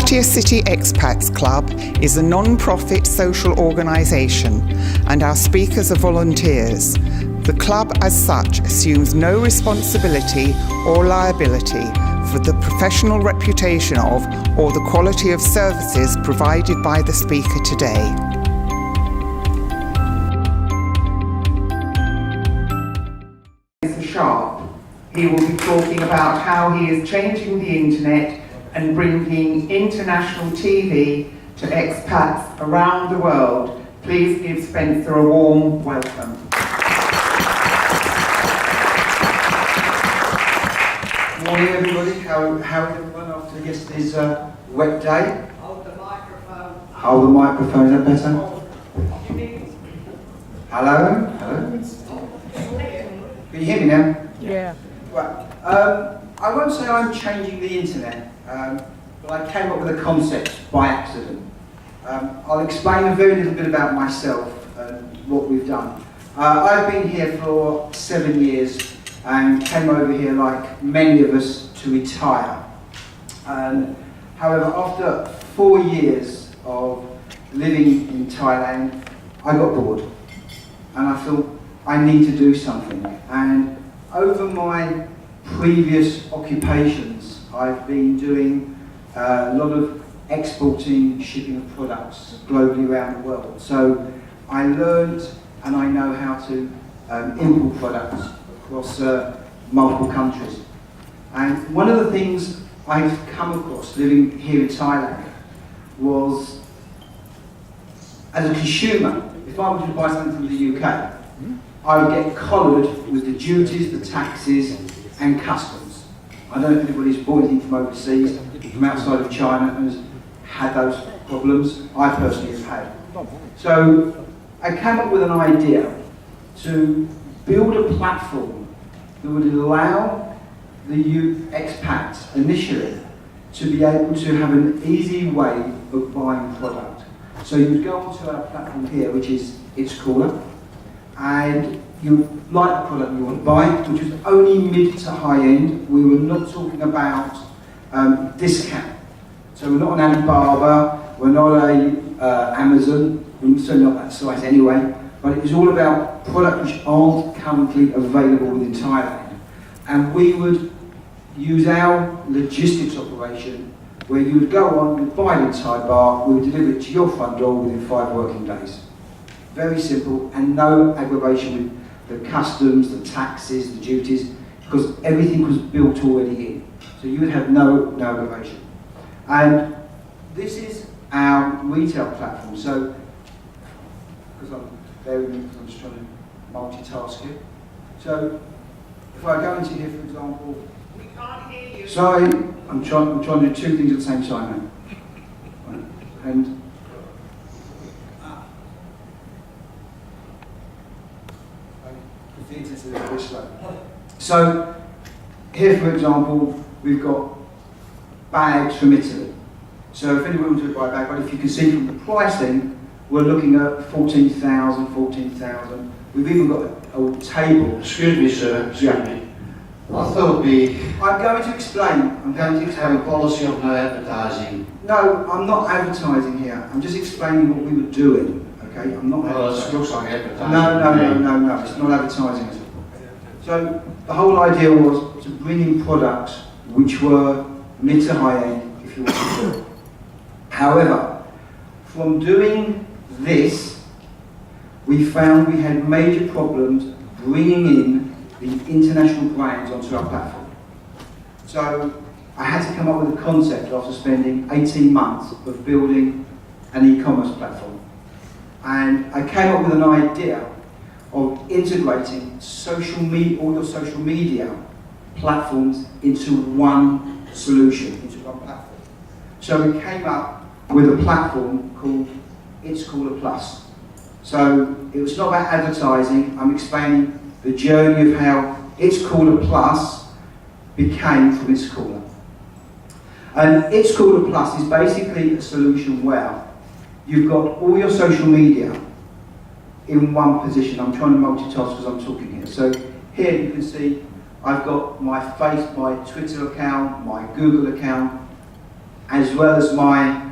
50th City Expats Club is a non-profit social organisation and our speakers are volunteers. The club as such assumes no responsibility or liability for the professional reputation of or the quality of services provided by the speaker today. Mr. Sharp, he will be talking about how he is changing the internet and bringing international TV to expats around the world. Please give Spencer a warm welcome. Morning everybody, how is everyone after yesterday's wet day? Hold the microphone. Hold the microphone, is that better? Hello? Hello? Can you hear me now? Yeah. Right. I won't say I'm changing the internet, but I came up with a concept by accident. I'll explain a very little bit about myself and what we've done. I've been here for 7 years and came over here, like many of us, to retire. However, after 4 years of living in Thailand, I got bored and I thought I need to do something. And over my previous occupations, I've been doing a lot of exporting, shipping of products globally around the world. So I learned and I know how to import products across multiple countries. And one of the things I've come across living here in Thailand was, as a consumer, if I wanted to buy something from the UK, I would get collared with the duties, the taxes and customs. I don't know if anybody's bought anything from overseas, from outside of China, and has had those problems. I personally have had. So I came up with an idea to build a platform that would allow the expats initially to be able to have an easy way of buying product. So you would go onto our platform here, which is It's Cooler, and you like the product you want to buy, which was only mid to high end. We were not talking about discount. So we're not an Alibaba, we're not a Amazon, we're certainly not that size anyway, but it was all about products which aren't currently available within Thailand. And we would use our logistics operation where you would go on, you'd buy it in Thai bar, we would deliver it to your front door within 5 working days. Very simple, and no aggravation with the customs, the taxes, the duties, because everything was built already in. So you would have no aggravation. And this is our retail platform. So, because I'm just trying to multitask here. So, if I go into here, for example, We can't hear you. sorry, I'm trying to do 2 things at the same time now. Right. And the internet's a little bit slow. So, here, for example, we've got bags from Italy. So if anyone wants to buy a bag, but if you can see from the pricing, we're looking at 14,000. We've even got a table. Excuse me, sir. Excuse me. I thought I'm going to explain. I'm going to have a explain. policy of no advertising. No, I'm not advertising here. I'm just explaining what we were doing. Okay, I'm not Well, it advertising. looks like advertising. No. It's not advertising at all. So the whole idea was to bring in products which were mid to high end, if you want to do it. However, from doing this, we found we had major problems bringing in the international brands onto our platform. So I had to come up with a concept after spending 18 months of building an e-commerce platform. And I came up with an idea of integrating all your social media platforms into one solution, into one platform. So we came up with a platform called It's Cooler Plus. So it was not about advertising, I'm explaining the journey of how It's Cooler Plus became from It's Cooler. And It's Cooler Plus is basically a solution where you've got all your social media in one position. I'm trying to multitask because I'm talking here. So here you can see I've got my Twitter account, my Google account, as well as my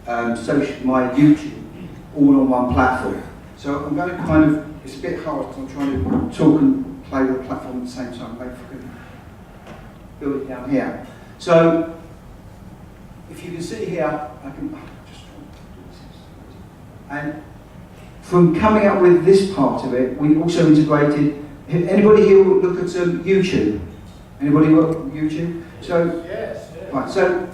my YouTube, all on one platform. So I'm going to kind of, it's a bit hard because I'm trying to talk and play with the platform at the same time. Maybe if I can build it down here. So if you can see here, I can just try and do this. And from coming up with this part of it, we also integrated. Anybody here look at YouTube? Anybody look at YouTube? So Yes. right. So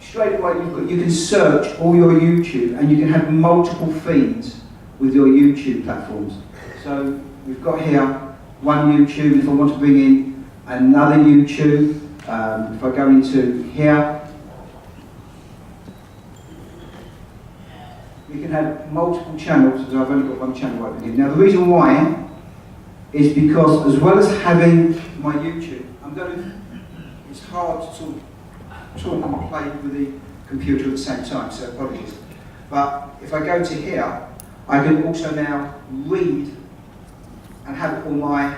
straight away you can search all your YouTube, and you can have multiple feeds with your YouTube platforms. So we've got here one YouTube. If I want to bring in another YouTube, if I go into here, we can have multiple channels, because I've only got one channel open here. Now the reason why is because, as well as having my YouTube, it's hard to sort of talk and play with the computer at the same time, so apologies. But if I go to here, I can also now read and have all my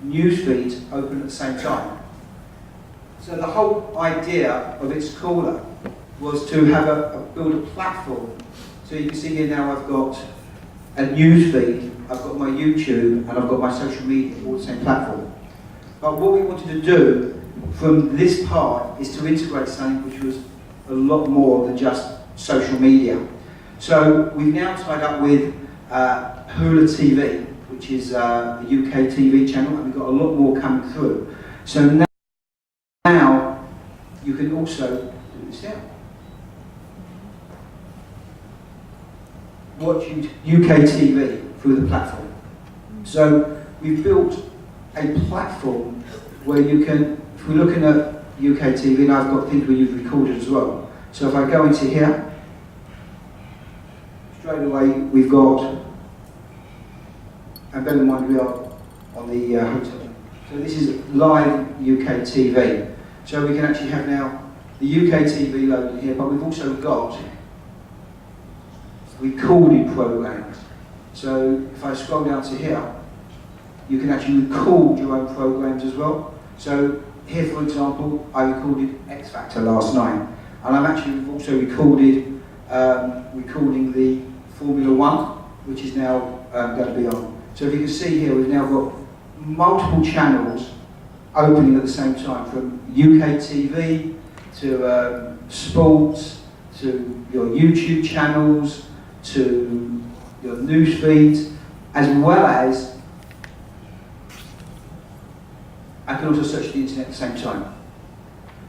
news feeds open at the same time. So the whole idea of It's Cooler was to have build a platform. So you can see here now I've got a news feed, I've got my YouTube, and I've got my social media all the same platform. But what we wanted to do from this part is to integrate something which was a lot more than just social media. So we've now tied up with Hula TV, which is a UK TV channel, and we've got a lot more coming through. So now you can also do this now. Watch UK TV through the platform. So we've built a platform where you can, if we're looking at UK TV, and I've got things where you've recorded as well. So if I go into here, straight away we've got, and bear in mind we are on the hotel. So this is live UK TV. So we can actually have now the UK TV loaded here, but we've also got recorded programs. So if I scroll down to here, you can actually record your own programs as well. So here, for example, I recorded X Factor last night, and I'm actually also recorded recording the Formula One, which is now going to be on. So if you can see here, we've now got multiple channels opening at the same time, from UK TV to sports, to your YouTube channels, to your news feeds, as well as I can also search the internet at the same time.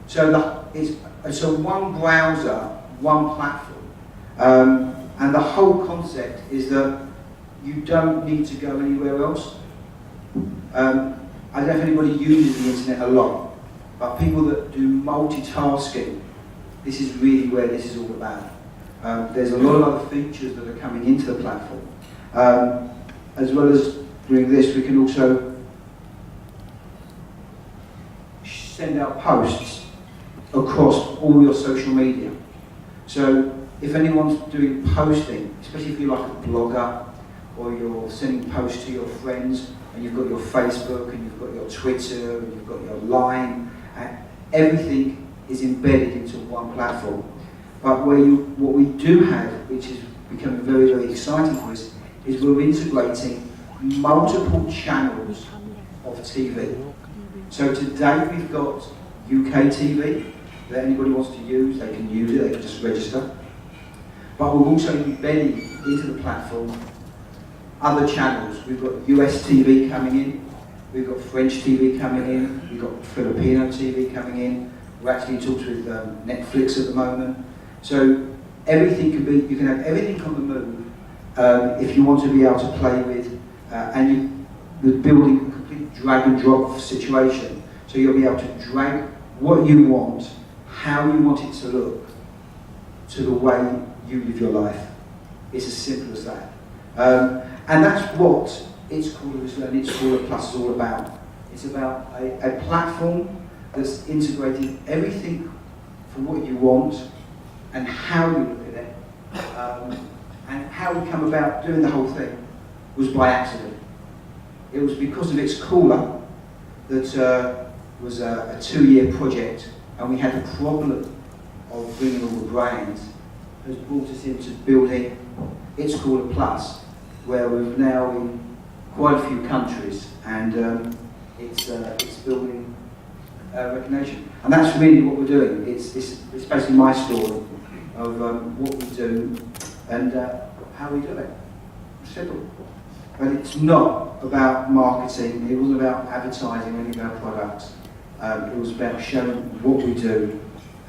So it's a one browser, one platform, and the whole concept is that you don't need to go anywhere else. I don't know if anybody uses the internet a lot, but people that do multitasking, this is really where this is all about. There's a lot of other features that are coming into the platform. As well as doing this, we can also send out posts across all your social media. So if anyone's doing posting, especially if you're like a blogger, or you're sending posts to your friends, and you've got your Facebook, and you've got your Twitter, and you've got your Line, and everything is embedded into one platform. But what we do have, which is becoming very, very exciting for us, is we're integrating multiple channels of TV. So today we've got UK TV that anybody wants to use, they can use it, they can just register. But we're also embedding into the platform other channels. We've got US TV coming in, we've got French TV coming in, we've got Filipino TV coming in. We're actually in talks with Netflix at the moment. So everything can be, you can have everything on the move if you want to be able to play with, and you're building a complete drag and drop situation. So you'll be able to drag what you want, how you want it to look, to the way you live your life. It's as simple as that. And that's what It's Cooler and It's Cooler Plus is all about. It's about a platform that's integrating everything for what you want and how you look at it. And how we come about doing the whole thing was by accident. It was because of It's Cooler that was a 2-year project, and we had a problem of bringing all the brands has brought us into building It's Called a Plus, where we're now in quite a few countries, and it's building recognition. And that's really what we're doing. It's basically my story of what we do and how we do it. Simple. But it's not about marketing, it wasn't about advertising any of our products. It was about showing what we do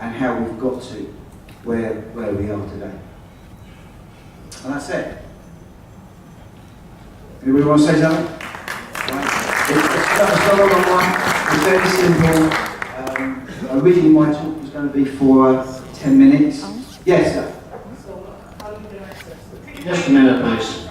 and how we've got to where we are today. And that's it. Anybody want to say something? Right. It's not a long one, it's very simple. Originally my talk was going to be for 10 minutes. Yes, sir. Just a minute, please.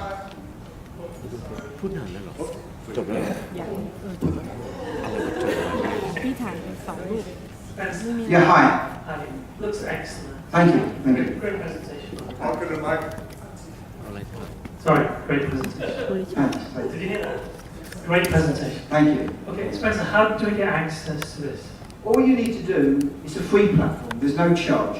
Yeah, hi. Hi. Looks excellent. Thank you. Thank you. Great presentation. Thanks. Sorry, great presentation. Thanks. Did you hear that? Great presentation. Thank you. Okay, Spencer, how do we get access to this? All you need to do, it's a free platform, there's no charge.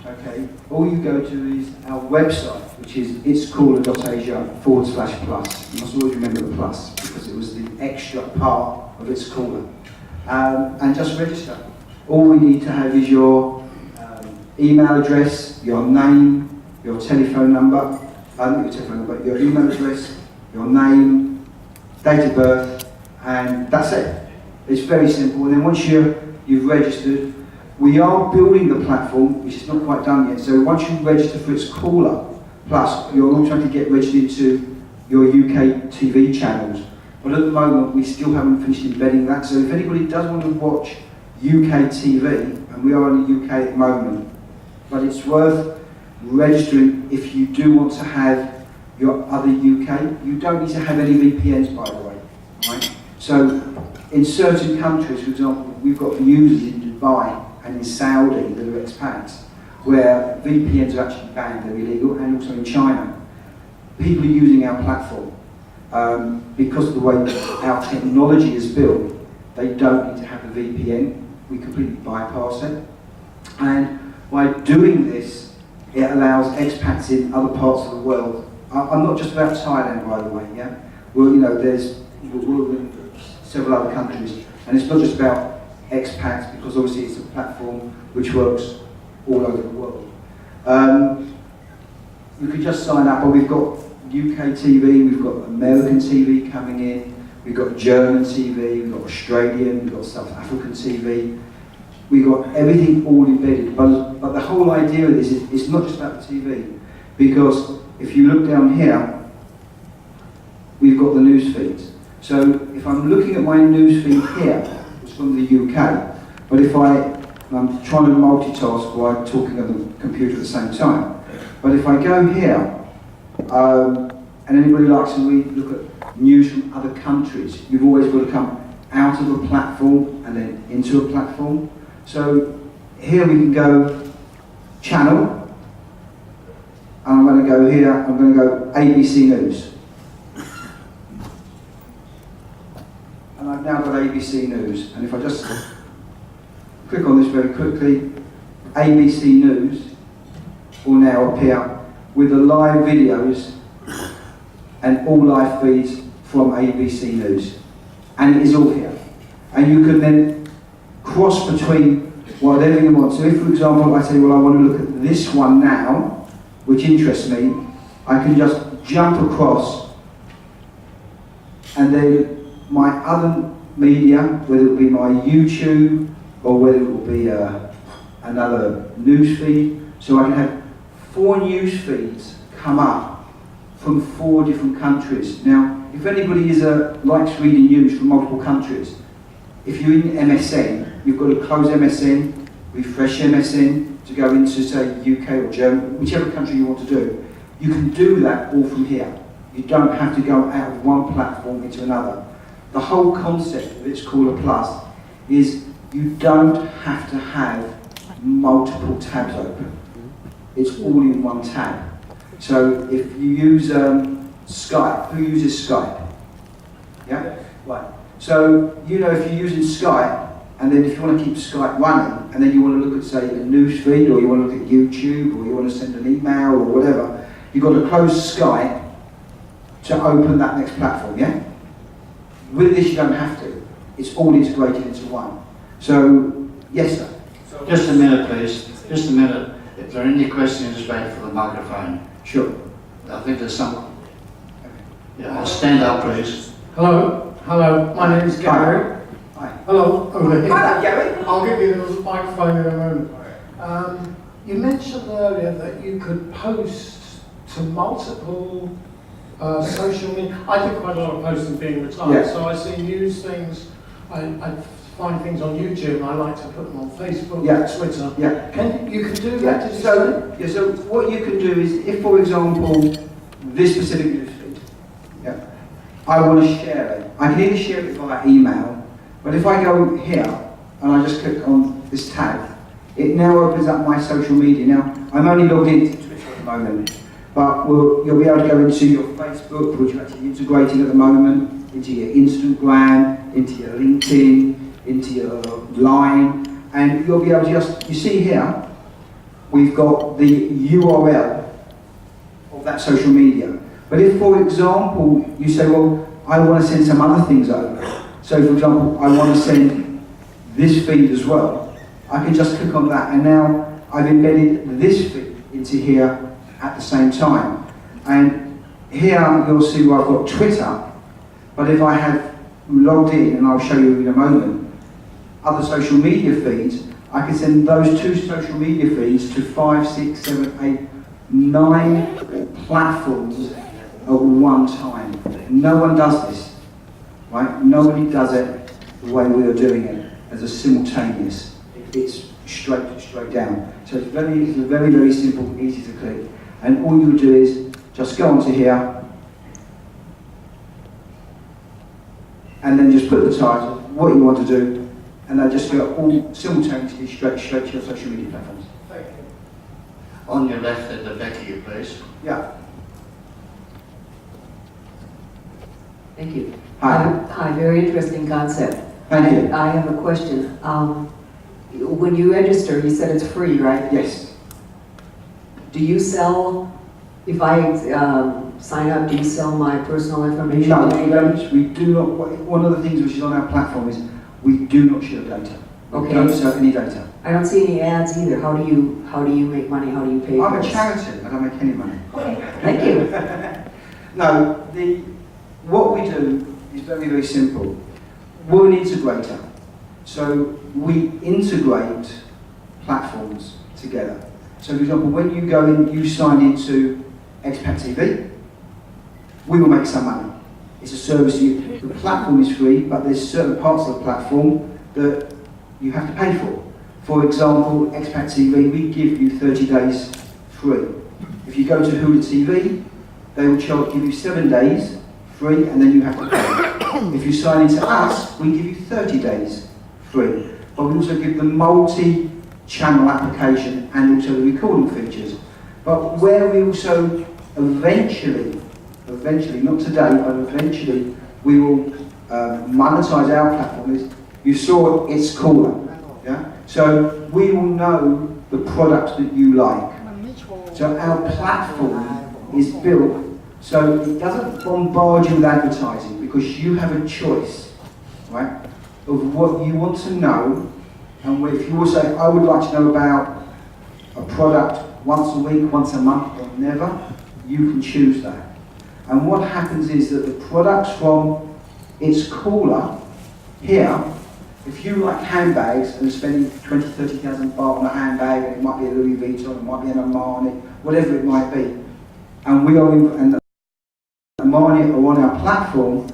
Okay, all you go to is our website, which is itscaller.asia/plus. You must always remember the plus because it was the extra part of It's Caller. And just register. All we need to have is your email address, your name, your telephone number, your email address, your name, date of birth, and that's it. It's very simple. And then once you've registered, we are building the platform, which is not quite done yet. So once you register for It's Caller Plus, you're automatically get registered into your UK TV channels. But at the moment, we still haven't finished embedding that. So if anybody does want to watch UK TV, and we are in the UK at the moment, but it's worth registering if you do want to have your other UK. You don't need to have any VPNs, by the way. Right? So in certain countries, for example, we've got users in Dubai and in Saudi that are expats, where VPNs are actually banned, they're illegal, and also in China. People are using our platform because of the way our technology is built. They don't need to have a VPN. We completely bypass it. And by doing this, it allows expats in other parts of the world. I'm not just about Thailand, by the way. Yeah, well, you know, we're in several other countries, and it's not just about expats because obviously it's a platform which works all over the world. You could just sign up, or we've got UK TV, we've got American TV coming in, we've got German TV, we've got Australian, we've got South African TV. We've got everything all embedded, but the whole idea of this is it's not just about the TV, because if you look down here, we've got the news feeds. So if I'm looking at my news feed here, it's from the UK, but if I'm trying to multitask while talking on the computer at the same time, but if I go here, and anybody likes to look at news from other countries, you've always got to come out of a platform and then into a platform. So here we can go channel, and I'm going to go here, I'm going to go ABC News. And I've now got ABC News, and if I just click on this very quickly, ABC News will now appear with the live videos and all live feeds from ABC News. And it is all here. And you can then cross between whatever you want. So if, for example, I say, well, I want to look at this one now, which interests me, I can just jump across, and then my other media, whether it be my YouTube, or whether it will be another news feed, so I can have 4 news feeds come up from 4 different countries. Now, if anybody likes reading news from multiple countries, if you're in MSN, you've got to close MSN, refresh MSN to go into, say, UK or Germany, whichever country you want to do. You can do that all from here. You don't have to go out of one platform into another. The whole concept of It's Caller Plus is you don't have to have multiple tabs open. It's all in one tab. So if you use Skype, who uses Skype? Yeah? Right. So, you know, if you're using Skype And then if you want to keep Skype running, and then you want to look at, say, a news feed, or you want to look at YouTube, or you want to send an email, or whatever, you've got to close Skype to open that next platform, yeah? With this, you don't have to. It's all integrated into one. So, yes, sir? Just a minute, please. Just a minute. If there are any questions, wait for the microphone. Sure. I think there's some. Yeah, stand up, please. Hello, my name is Gary. Hi. Hello, over here. Hello, Gary. I'll give you the microphone in a moment. You mentioned earlier that you could post to multiple social media. I do quite a lot of posting being retired, Yeah. so I see news things, I find things on YouTube, and I like to put them on Facebook, Yeah. Twitter. Yeah. You can do Yeah. that, did you say? So what you can do is, if, for example, this specific news feed, yeah, I want to share it. I can either share it via email, but if I go here and I just click on this tab, it now opens up my social media. Now, I'm only logged into Twitter at the moment, but you'll be able to go into your Facebook, which you're actually integrating at the moment, into your Instagram, into your LinkedIn, into your Line, and you'll be able to you see here, we've got the URL of that social media. But if, for example, you say, well, I want to send some other things over. So, for example, I want to send this feed as well. I can just click on that, and now I've embedded this feed into here at the same time. And here you'll see where I've got Twitter, but if I have logged in, and I'll show you in a moment, other social media feeds, I can send those two social media feeds to 5, 6, 7, 8, 9 platforms at one time. No one does this, right? Nobody does it the way we are doing it, as a simultaneous. It's straight down. So it's very, very simple, easy to click. And all you do is just go onto here, and then just put the title, what you want to do, and they just go all simultaneously straight to your social media platforms. Thank you. On your left at the back of you, please. Yeah. Thank you. Hi. Hi, very interesting concept. Thank you. I have a question. When you register, you said it's free, right? Yes. Do you sell, if I sign up, do you sell my personal information? No, to anybody? we do not. One of the things which is on our platform is we do not share data. Okay. We don't sell any data. I don't see any ads either. How do you make money? How do you pay for I'm a this? charity. I don't make any money. Thank you. No, what we do is very simple. We're an integrator. So we integrate platforms together. So for example, when you go in, you sign into Expats TV, we will make some money. It's a service, the platform is free, but there's certain parts of the platform that you have to pay for. For example, Expats TV, we give you 30 days free. If you go to Hulu TV, they will give you 7 days free, and then you have to pay. If you sign into us, we give you 30 days free. But we also give the multi-channel application and also the recording features. But where we also eventually, not today, but eventually, we will monetize our platform is, you saw it's cooler. Yeah? So we will know the products that you like. So our platform is built so it doesn't bombard you with advertising, because you have a choice, right, of what you want to know. And if you will say, I would like to know about a product once a week, once a month, or never, you can choose that. And what happens is that the products from It's Cooler here, if you like handbags and spending 20, 30,000 baht on a handbag, and it might be a Louis Vuitton, it might be an Armani, whatever it might be, and we are and Armani are on our platform,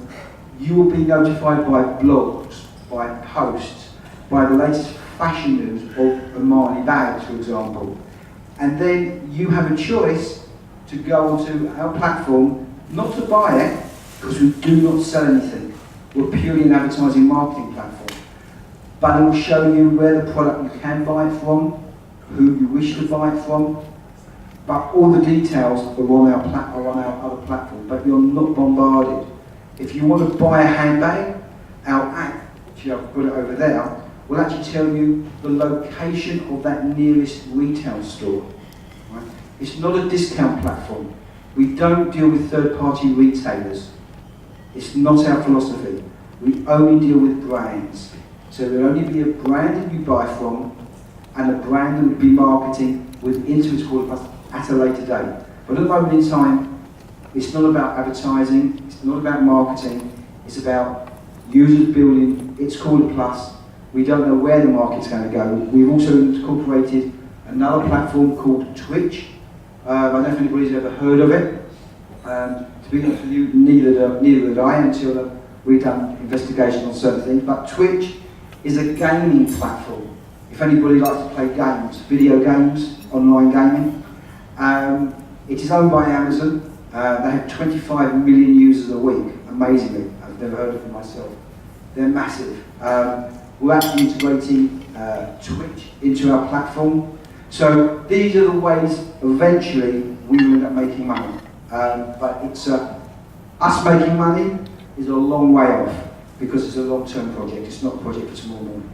you will be notified by blogs, by posts, by the latest fashion news of Armani bags, for example. And then you have a choice to go onto our platform, not to buy it, because we do not sell anything. We're purely an advertising marketing platform. But it will show you where the product you can buy it from, who you wish to buy it from. But all the details are on our other platform, but you're not bombarded. If you want to buy a handbag, our app, which I've put it over there, will actually tell you the location of that nearest retail store. Right? It's not a discount platform. We don't deal with third-party retailers. It's not our philosophy. We only deal with brands. So there'll only be a brand that you buy from and a brand that would be marketing within It's Called Plus at a later date. But at the moment in time, it's not about advertising, it's not about marketing, it's about users building It's Called Plus. We don't know where the market's going to go. We've also incorporated another platform called Twitch. I don't know if anybody's ever heard of it. To be honest with you, neither did I until we've done investigation on certain things. But Twitch is a gaming platform. If anybody likes to play games, video games, online gaming, it is owned by Amazon. They have 25 million users a week, amazingly. I've never heard of them myself. They're massive. We're actually integrating Twitch into our platform. So these are the ways eventually we will end up making money. But it's us making money is a long way off because it's a long-term project. It's not a project for tomorrow morning.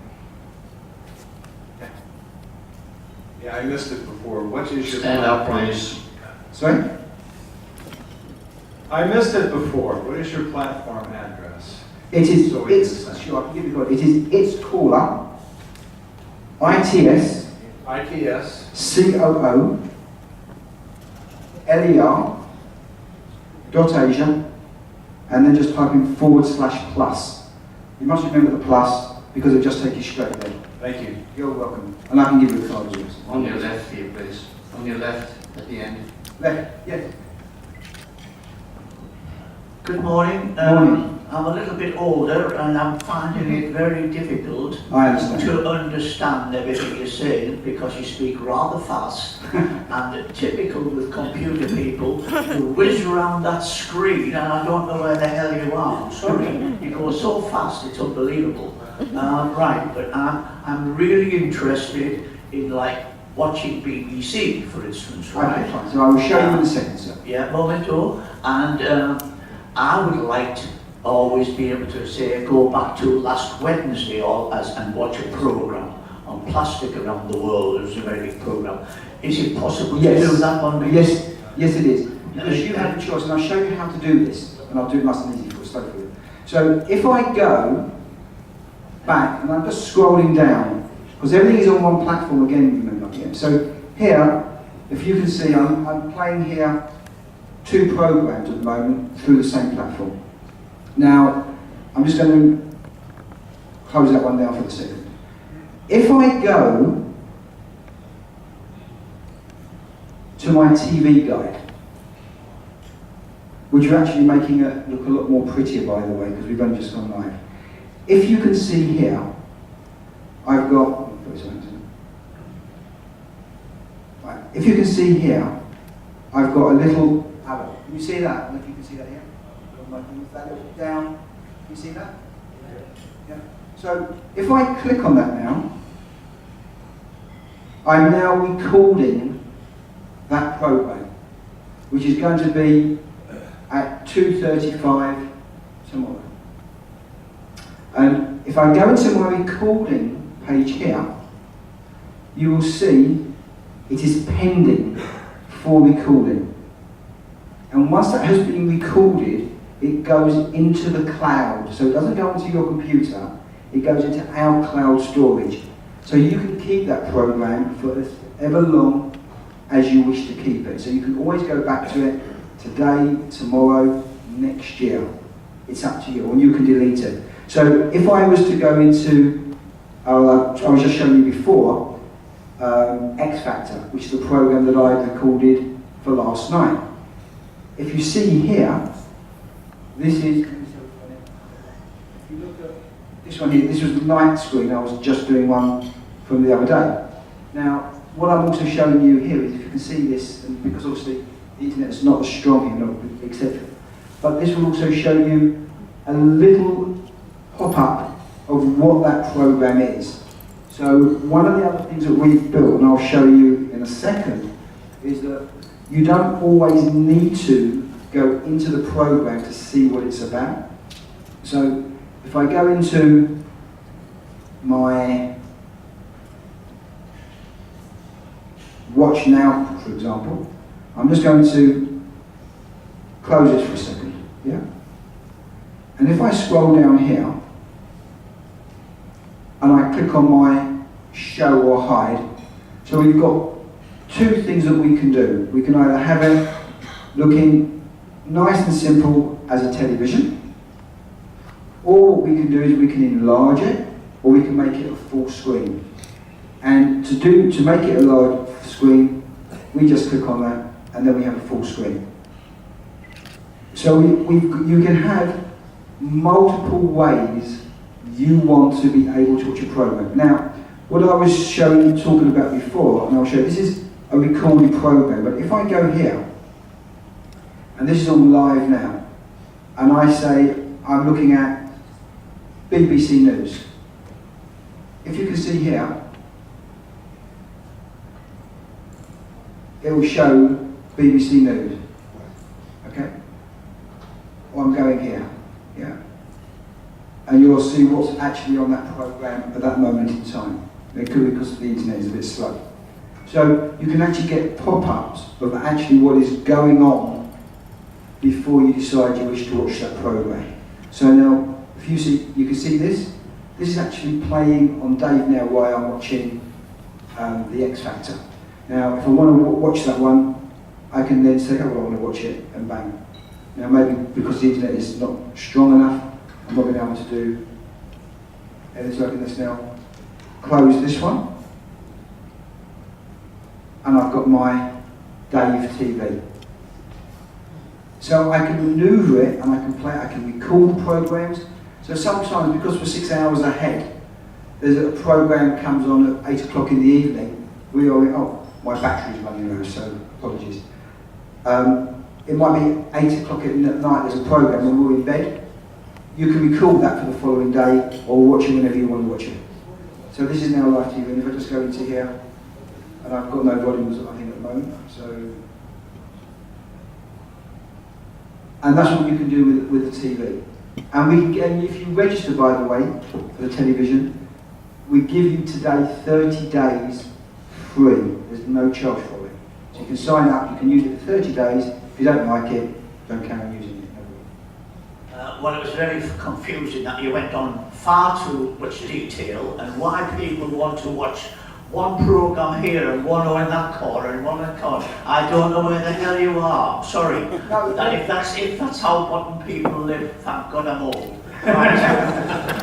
Yeah, I missed it before. What is your Stand up, platform? please. Sorry? I missed it before. What is your platform address? It is, So we can it's, say. sure, I can give you a It is It's Caller, ITS, ITS. COO, LER, .Asia, and then just type in /plus. You must remember the plus because it'll just take you straight there. Thank you. You're welcome. And I can give you a card address. On your left here, please. On your left at the end. Left, yes. Good morning. Morning. I'm a little bit older and I'm finding it very difficult I understand. to understand everything you're saying because you speak rather fast and typical with computer people who whiz around that screen and I don't know where the hell you are. I'm sorry, you go so fast it's unbelievable. Right, but I'm really interested in like watching BBC, for instance, right? Okay, fine. So I will show you in a second, sir. Yeah, momento. And I would like to always be able to say, go back to last Wednesday and watch a program on plastic around the world. It was a very big program. Is it possible to do that on me? Yes, yes it is. Because you have a choice, and I'll show you how to do this, and I'll do it nice and easy for you. So if I go back, and I'm just scrolling down, because everything is on one platform again, remember. Yeah. So here, if you can see, I'm playing here 2 programs at the moment through the same platform. Now, I'm just going to close that one down for a second. If I go to my TV guide, which are actually making it look a lot more prettier, by the way, because we've only just gone live. If you can see here, I've got, right, if you can see here, I've got a little arrow. Can you see that? If you can see that here, that little down. Can you see that? Yeah. So if I click on that now, I'm now recording that program, which is going to be at 2:35 tomorrow. And if I go into my recording page here, you will see it is pending for recording. And once that has been recorded, it goes into the cloud. So it doesn't go into your computer, it goes into our cloud storage. So you can keep that program for as ever long as you wish to keep it. So you can always go back to it today, tomorrow, next year. It's up to you, and you can delete it. So if I was to go into, I was just showing you before, X Factor, which is the program that I recorded for last night. If you see here, this is, if you look at this one here, this was the night screen. I was just doing one from the other day. Now, what I'm also showing you here is, if you can see this, and because obviously the internet is not as strong here, etc. But this will also show you a little pop-up of what that program is. So one of the other things that we've built, and I'll show you in a second, is that you don't always need to go into the program to see what it's about. So if I go into my watch now, for example, I'm just going to close this for a second, yeah? And if I scroll down here, and I click on my show or hide, so we've got two things that we can do. We can either have it looking nice and simple as a television, or what we can do is we can enlarge it, or we can make it a full screen. And to make it a large screen, we just click on that, and then we have a full screen. So you can have multiple ways you want to be able to watch a program. Now, what I was talking about before, and I'll show you, this is a recorded program, but if I go here, and this is on live now, and I say I'm looking at BBC News. If you can see here, it will show BBC News. Okay? Or I'm going here. Yeah? And you'll see what's actually on that program at that moment in time. It could be because the internet is a bit slow. So you can actually get pop-ups of actually what is going on before you decide you wish to watch that program. So now, if you see, you can see this. This is actually playing on Dave now while I'm watching the X Factor. Now, if I want to watch that one, I can then say, oh, well, I want to watch it, and bang. Now, maybe because the internet is not strong enough, I'm not going to be able to do anything like this now. Close this one, and I've got my Dave TV. So I can maneuver it, and I can play. I can record programs. So sometimes, because we're 6 hours ahead, there's a program comes on at 8 o'clock in the evening. We are, oh, my battery's running low, so apologies. It might be 8 o'clock at night, there's a program when we're in bed. You can record that for the following day, or watch it whenever you want to watch it. So this is now live TV, and if I just go into here, and I've got no volumes, I think, at the moment, so. And that's what you can do with the TV. And if you register, by the way, for the television, we give you today 30 days free. There's no charge for it. So you can sign up, you can use it for 30 days. If you don't like it, don't carry on using it. Well, it was very confusing that you went on far too much detail, and why people want to watch one programme here and one in that corner and one in that corner. I don't know where the hell you are. Sorry. No, that if that's how modern people live, thank God I'm old. Right.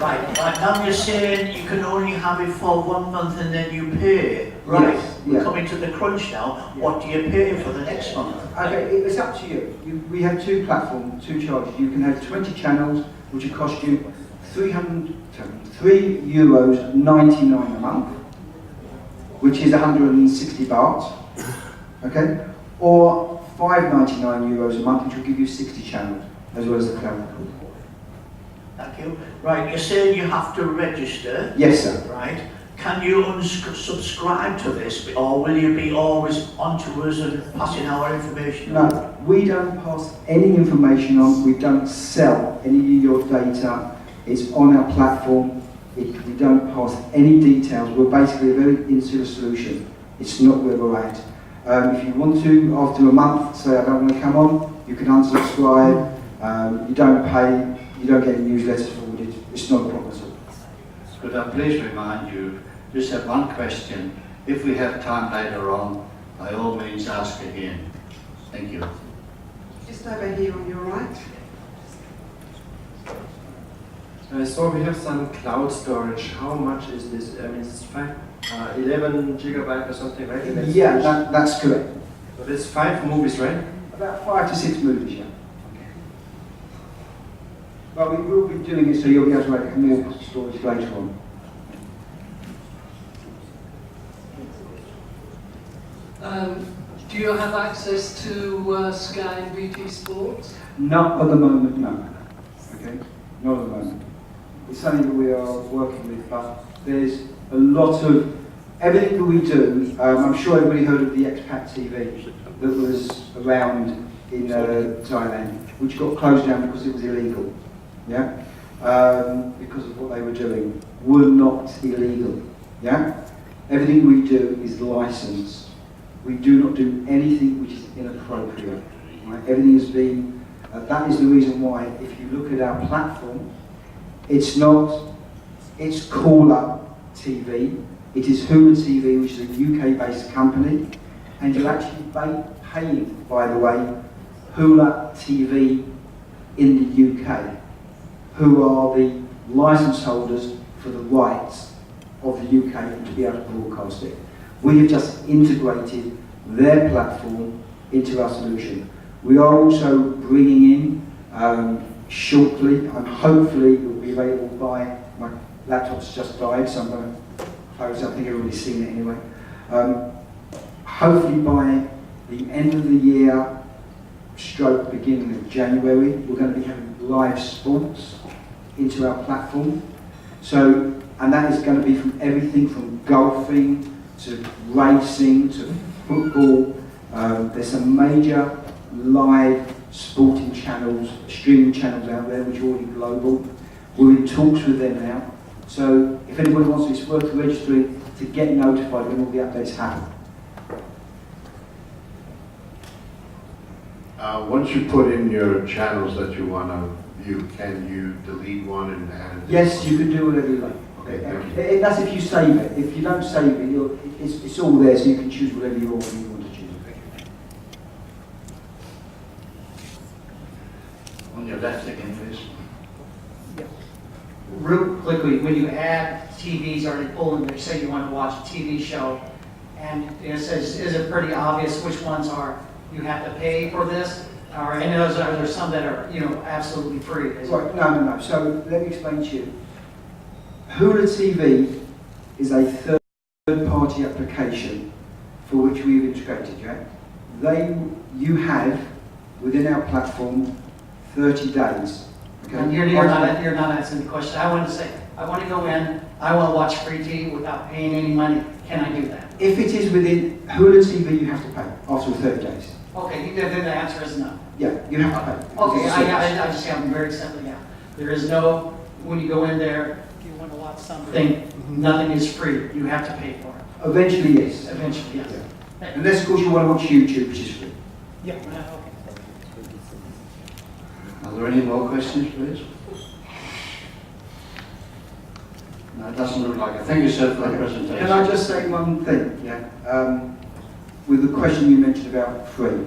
right. Now you're saying you can only have it for 1 month and then you pay. Right. Yes, We're yeah. coming to the crunch now. What do you pay for the next month? Okay, it's up to you. We have two platforms, two charges. You can have 20 channels, which will cost you €3.99 a month, which is 160 baht, okay? Or €5.99 a month, which will give you 60 channels, as well as the cloud. Thank you. Right, you're saying you have to register. Yes, sir. Right. Can you unsubscribe to this, or will you be always onto us and passing our information on? No, we don't pass any information on. We don't sell any of your data. It's on our platform. We don't pass any details. We're basically a very insular solution. It's not where we're at. If you want to, after a month, say I don't want to come on, you can unsubscribe. You don't pay. You don't get newsletters forwarded. It's not a problem at all. Could I please remind you, just have one question. If we have time later on, by all means ask again. Thank you. Just over here on your right. So we have some cloud storage. How much is this? I mean, it's 11 gigabyte or something, right? Yeah, that's correct. So it's 5 movies, right? About 5 to 6 movies, yeah. But we will be doing it so you'll be able to make more storage later on. Do you have access to Sky and BT Sports? Not at the moment, no. Okay, not at the moment. It's something that we are working with, but there's a lot of everything that we do. I'm sure everybody heard of the Expats TV that was around in Thailand, which got closed down because it was illegal. Yeah, because of what they were doing were not illegal. Yeah? Everything we do is licensed. We do not do anything which is inappropriate. Right? Everything has been, that is the reason why, if you look at our platform, it's Caller TV. It is Hula TV, which is a UK-based company, and you're actually paying, by the way, Hula TV in the UK, who are the license holders for the rights of the UK and to be able to broadcast it. We have just integrated their platform into our solution. We are also bringing in shortly, and hopefully it will be available by, my laptop's just died, so I'm going to close. I think everybody's seen it anyway. Hopefully by the end of the year, stroke beginning of January, we're going to be having live sports into our platform. So, and that is going to be from everything from golfing to racing to football. There's some major live sporting channels, streaming channels out there which are already global. We're in talks with them now. So if anybody wants to, it's worth registering to get notified when all the updates happen. Once you put in your channels that you want to view, can you delete one and add it? Yes, you can do whatever you like. Okay, That's if you save it. If you don't save it, it's all there, so you can choose whatever you want to choose. On your left again, please. Real quickly, when you add TVs or you pull in there, say you want to watch a TV show, and it says, is it pretty obvious which ones are you have to pay for this? Or and are there some that are, absolutely free? Right, no. So let me explain to you. Hula TV is a third-party application for which we've integrated. Yeah, you have within our platform 30 days. Okay? And you're not answering the question. I want to say, I want to go in, I want to watch free TV without paying any money. Can I do that? If it is within Hula TV, you have to pay after 30 days. Okay, then the answer is no. Yeah, you have to pay. Okay, I just have them very simply now. There is no, when you go in there, you want to watch something, nothing is free. You have to pay for it. Eventually, yes. Eventually, yes. Yeah. Unless, of course, you want to watch YouTube, which is free. Yeah, okay. Are there any more questions, please? No, it doesn't look like it. Thank you, sir, for the presentation. Can I just say one thing? Yeah. With the question you mentioned about free.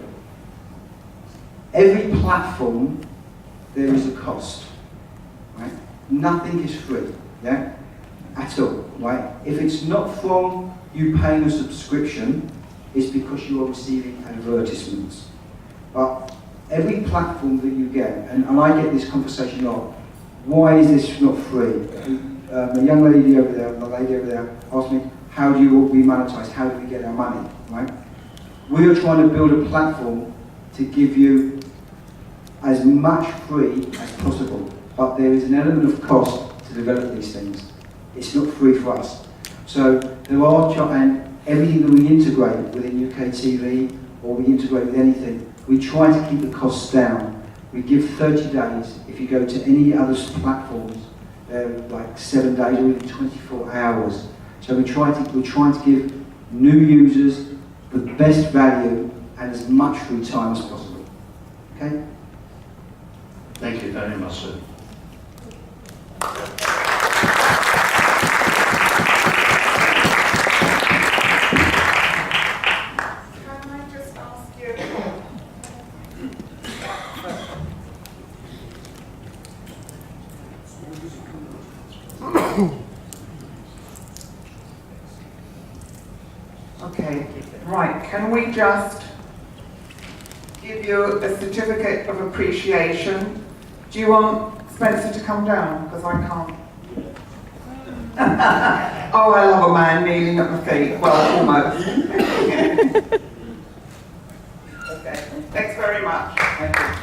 Every platform, there is a cost. Right? Nothing is free. Yeah. At all. Right? If it's not from you paying a subscription, it's because you are receiving advertisements. But every platform that you get, and I get this conversation a lot, why is this not free? A young lady over there, the lady over there, asked me, how do we monetize? How do we get our money? Right? We are trying to build a platform to give you as much free as possible, but there is an element of cost to develop these things. It's not free for us. So there are, and everything that we integrate within UK TV, or we integrate with anything, we try to keep the costs down. We give 30 days. If you go to any other platforms, they're like 7 days or even 24 hours. So we're trying to give new users the best value and as much free time as possible. Okay? Thank you very much, sir. Okay, right, can we just give you a certificate of appreciation? Do you want Spencer to come down? Because I can't. Oh, I love a man kneeling at my feet. Well, almost. Okay, thanks very much. Thank you.